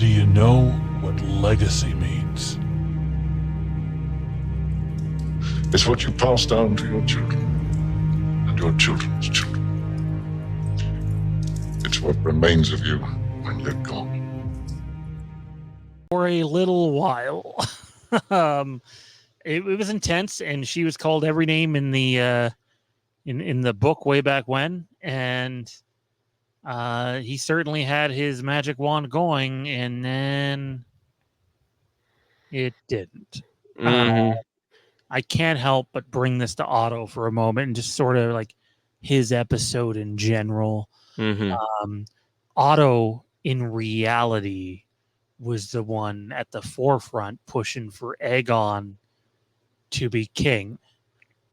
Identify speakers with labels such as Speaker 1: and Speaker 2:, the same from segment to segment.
Speaker 1: Do you know what legacy means?
Speaker 2: It's what you pass down to your children and your children's children. It's what remains of you when you're gone.
Speaker 3: For a little while. It was intense, and she was called every name in the in the book way back when, and he certainly had his magic wand going, and then it didn't. I can't help but bring this to Otto for a moment and just sort of like his episode in general. Otto, in reality, was the one at the forefront pushing for Aegon to be king.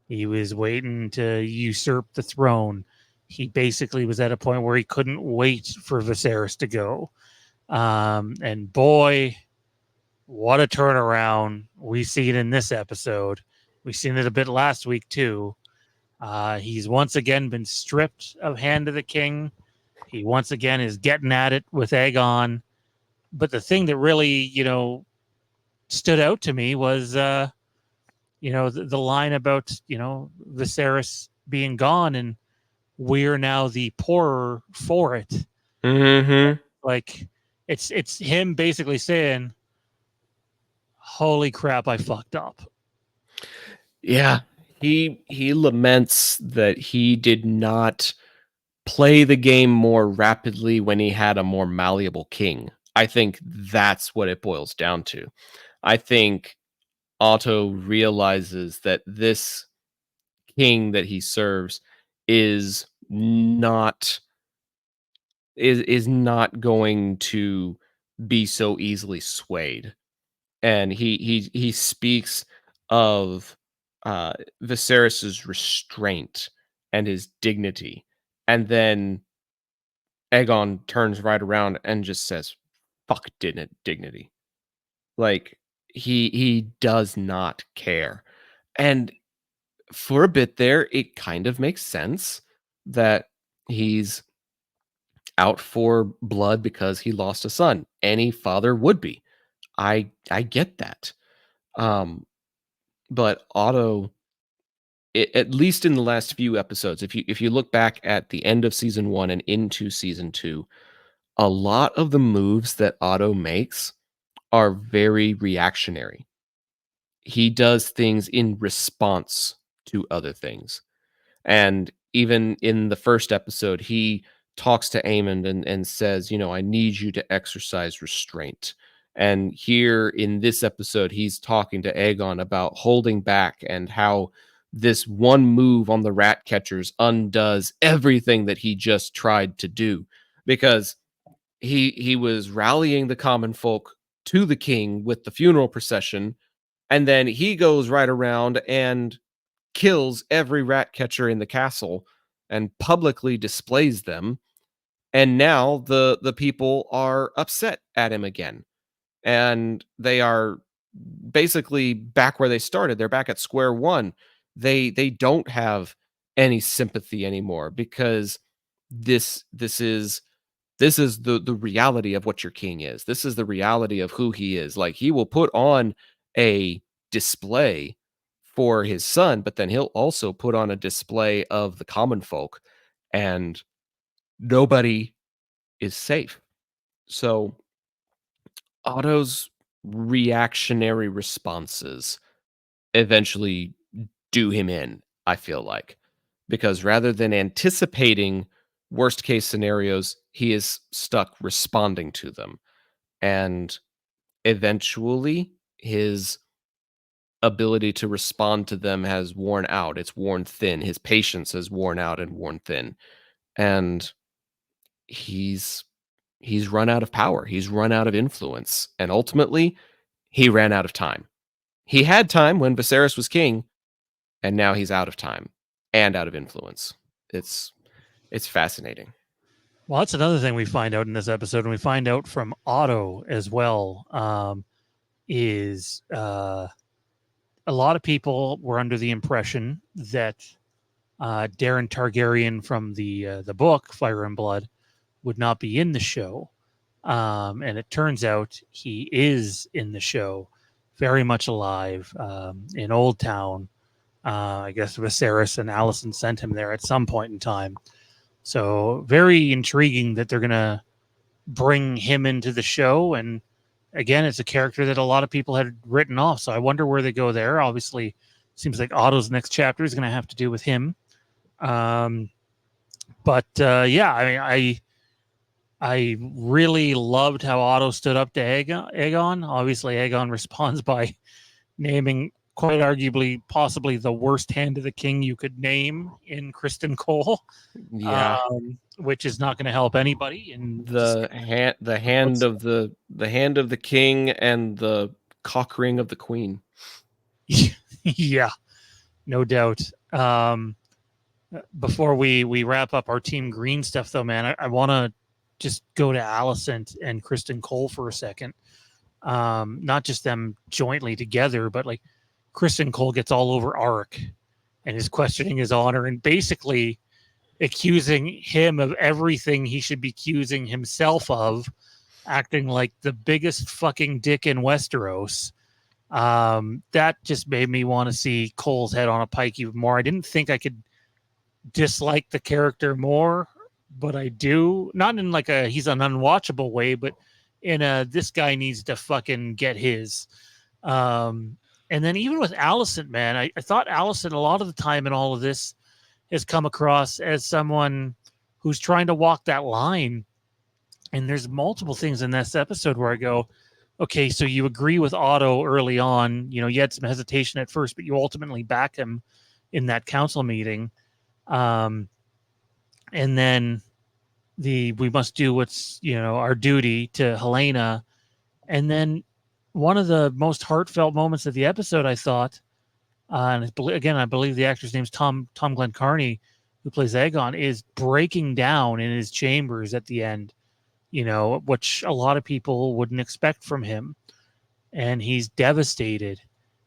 Speaker 3: He was waiting to usurp the throne. He basically was at a point where he couldn't wait for Viserys to go. And boy, what a turnaround. We see it in this episode. We've seen it a bit last week, too. He's once again been stripped of Hand of the King. He once again is getting at it with Aegon. But the thing that really, stood out to me was, the line about, Viserys being gone and we're now the poorer for it. Like, it's him basically saying, holy crap, I fucked up.
Speaker 4: Yeah, he laments that he did not play the game more rapidly when he had a more malleable king. I think that's what it boils down to. I think Otto realizes that this king that he serves is not going to be so easily swayed. And he speaks of Viserys's restraint and his dignity, and then Aegon turns right around and just says, "Fuck dignity." Like he does not care, and for a bit there, it kind of makes sense that he's out for blood because he lost a son. Any father would be. I get that. But Otto, at least in the last few episodes, if you look back at the end of season 1 and into season 2, a lot of the moves that Otto makes are very reactionary. He does things in response to other things. And even in the first episode, he talks to Aemond and says, I need you to exercise restraint. And here in this episode, he's talking to Aegon about holding back and how this one move on the rat catchers undoes everything that he just tried to do, because he was rallying the common folk to the king with the funeral procession, and then he goes right around and kills every rat catcher in the castle and publicly displays them. And now the people are upset at him again. And they are basically back where they started. They're back at square one. They don't have any sympathy anymore, because this is the reality of what your king is. This is the reality of who he is. Like, he will put on a display for his son, but then he'll also put on a display of the common folk, and nobody is safe. So Otto's reactionary responses eventually do him in, I feel like, because rather than anticipating worst case scenarios, he is stuck responding to them. And eventually his ability to respond to them has worn out. It's worn thin. His patience has worn out and worn thin. And he's run out of power. He's run out of influence. And ultimately, he ran out of time. He had time when Viserys was king, and now he's out of time and out of influence. It's fascinating.
Speaker 3: Well, that's another thing we find out in this episode, and we find out from Otto as well, is a lot of people were under the impression that Daeron Targaryen from the book Fire and Blood would not be in the show. And it turns out he is in the show, very much alive, in Old Town. I guess Viserys and Alicent sent him there at some point in time. So very intriguing that they're going to bring him into the show. And again, it's a character that a lot of people had written off. So I wonder where they go there. Obviously, seems like Otto's next chapter is going to have to do with him. Yeah, I mean, I really loved how Otto stood up to Aegon. Obviously, Aegon responds by naming quite arguably possibly the worst hand of the king you could name in Kristen Cole.
Speaker 4: Yeah.
Speaker 3: Which is not going to help anybody. And
Speaker 4: The hand of the king and the cock ring of the queen.
Speaker 3: Yeah, no doubt. Before we wrap up our Team Green stuff, though, man, I want to just go to Alicent and Kristen Cole for a second. Not just them jointly together, but like Kristen Cole gets all over Arik and is questioning his honor and basically accusing him of everything he should be accusing himself of, acting like the biggest fucking dick in Westeros. That just made me want to see Cole's head on a pike even more. I didn't think I could dislike the character more, but I do. Not in like he's an unwatchable way, but in this guy needs to fucking get his. And then even with Alicent, man, I thought Alicent a lot of the time in all of this has come across as someone who's trying to walk that line. And there's multiple things in this episode where I go, okay, so you agree with Otto early on. You know, you had some hesitation at first, but you ultimately back him in that council meeting. And then we must do what's, our duty to Helena. And then one of the most heartfelt moments of the episode, I thought, and again, I believe the actor's name's Tom Glencarney, who plays Aegon, is breaking down in his chambers at the end, which a lot of people wouldn't expect from him. And he's devastated.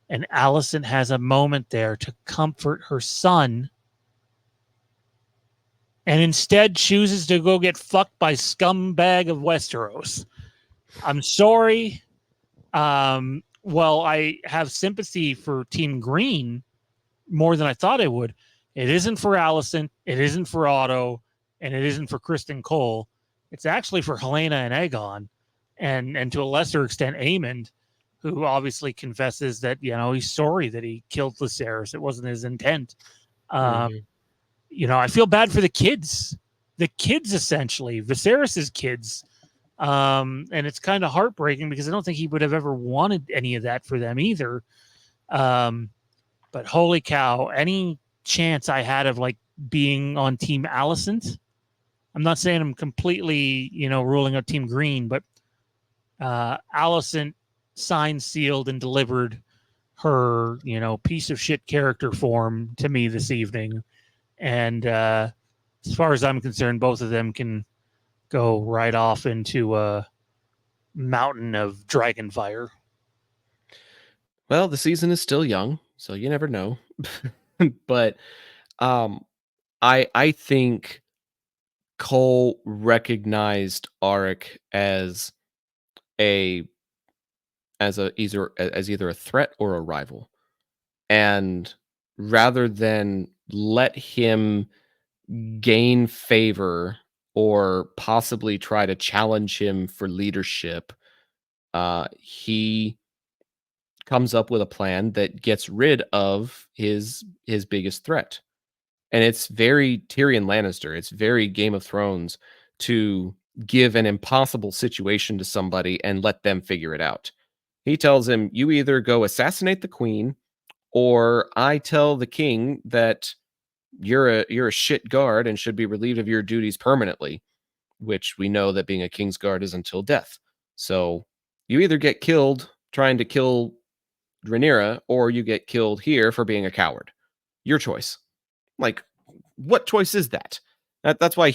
Speaker 3: And Alicent has a moment there to comfort her son, and instead chooses to go get fucked by scumbag of Westeros. I'm sorry. Well, I have sympathy for Team Green more than I thought I would. It isn't for Alicent, it isn't for Otto, and it isn't for Kristen Cole. It's actually for Helena and Aegon, and to a lesser extent, Aemond, who obviously confesses that, he's sorry that he killed Viserys. It wasn't his intent. I feel bad for the kids. The kids, essentially, Viserys's kids. And it's kind of heartbreaking because I don't think he would have ever wanted any of that for them either. But holy cow, any chance I had of like being on Team Alicent, I'm not saying I'm completely, ruling out Team Green, but Alicent signed, sealed, and delivered her, piece of shit character form to me this evening. And as far as I'm concerned, both of them can go right off into a mountain of dragon fire.
Speaker 4: Well, the season is still young, so you never know. But I think Cole recognized Arik as either a threat or a rival. And rather than let him gain favor or possibly try to challenge him for leadership, he comes up with a plan that gets rid of his biggest threat. And it's very Tyrion Lannister. It's very Game of Thrones to give an impossible situation to somebody and let them figure it out. He tells him, you either go assassinate the queen, or I tell the king that you're a shit guard and should be relieved of your duties permanently, which we know that being a king's guard is until death. So you either get killed trying to kill Rhaenyra, or you get killed here for being a coward. Your choice. Like, what choice is that? That's why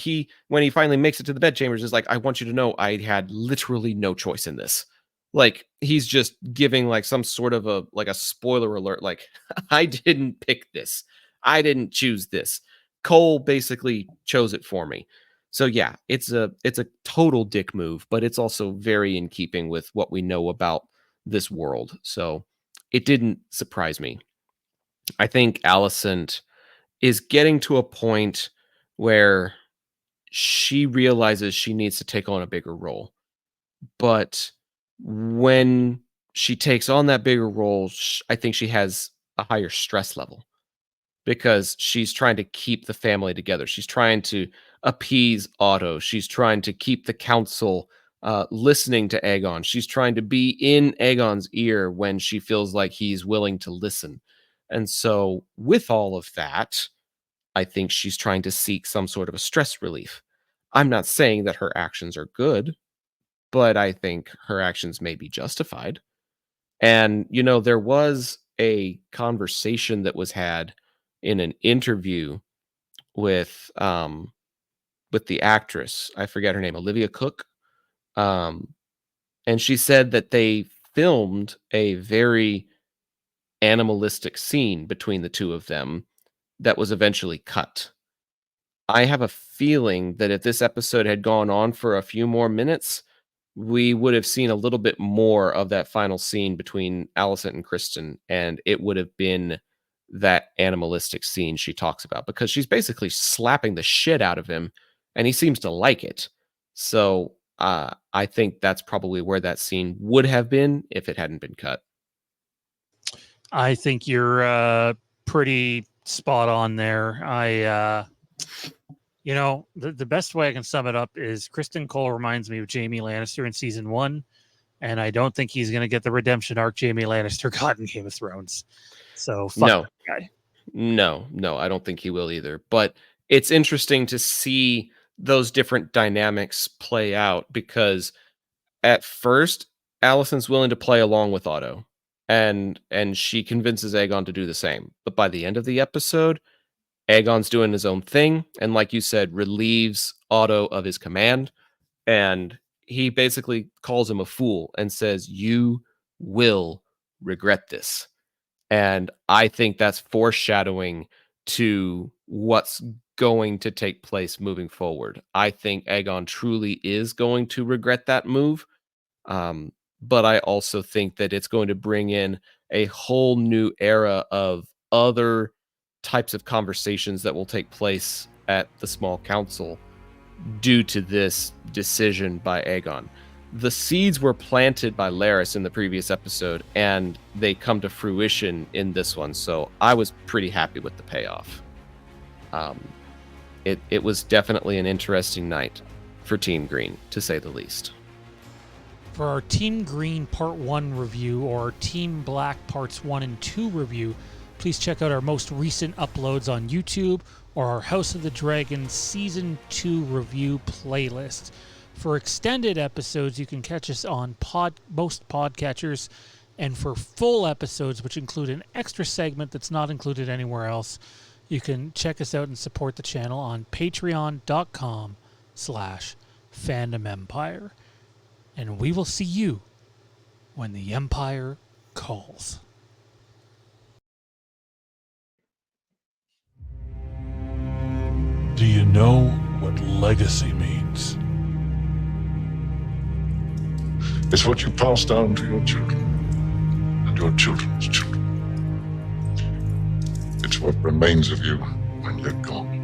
Speaker 4: when he finally makes it to the bedchambers, is like, I want you to know I had literally no choice in this. Like, he's just giving like some sort of a spoiler alert. Like, I didn't pick this. I didn't choose this. Cole basically chose it for me. So yeah, it's a total dick move, but it's also very in keeping with what we know about this world. So it didn't surprise me. I think Alicent is getting to a point where she realizes she needs to take on a bigger role. But when she takes on that bigger role, I think she has a higher stress level because she's trying to keep the family together. She's trying to appease Otto. She's trying to keep the council listening to Aegon. She's trying to be in Aegon's ear when she feels like he's willing to listen. And so, with all of that, I think she's trying to seek some sort of a stress relief. I'm not saying that her actions are good, but I think her actions may be justified. And, there was a conversation that was had in an interview with the actress. I forget her name, Olivia Cook. And she said that they filmed a very animalistic scene between the two of them that was eventually cut. I have a feeling that if this episode had gone on for a few more minutes, we would have seen a little bit more of that final scene between Alicent and Kristen, and it would have been that animalistic scene she talks about, because she's basically slapping the shit out of him, and he seems to like it. So I think that's probably where that scene would have been if it hadn't been cut.
Speaker 3: I think you're pretty spot on there. The best way I can sum it up is Kristen Cole reminds me of Jaime Lannister in season 1, and I don't think he's going to get the redemption arc Jaime Lannister got in Game of Thrones. So fuck
Speaker 4: No.
Speaker 3: that guy.
Speaker 4: No, I don't think he will either. But it's interesting to see those different dynamics play out, because at first Alicent's willing to play along with Otto, and she convinces Aegon to do the same. But by the end of the episode, Aegon's doing his own thing, and like you said, relieves Otto of his command, and he basically calls him a fool and says, "You will regret this." And I think that's foreshadowing to what's going to take place moving forward. I think Aegon truly is going to regret that move. But I also think that it's going to bring in a whole new era of other types of conversations that will take place at the small council due to this decision by Aegon. The seeds were planted by Larys in the previous episode, and they come to fruition in this one. So I was pretty happy with the payoff. It was definitely an interesting night for Team Green, to say the least.
Speaker 3: For our Team Green Part 1 review or Team Black Parts 1 and 2 review, please check out our most recent uploads on YouTube or our House of the Dragon Season 2 review playlist. For extended episodes, you can catch us on most podcatchers, and for full episodes, which include an extra segment that's not included anywhere else, you can check us out and support the channel on patreon.com/fandomempire. And we will see you when the Empire calls.
Speaker 1: Do you know what legacy means?
Speaker 2: It's what you pass down to your children and your children's children. It's what remains of you when you're gone.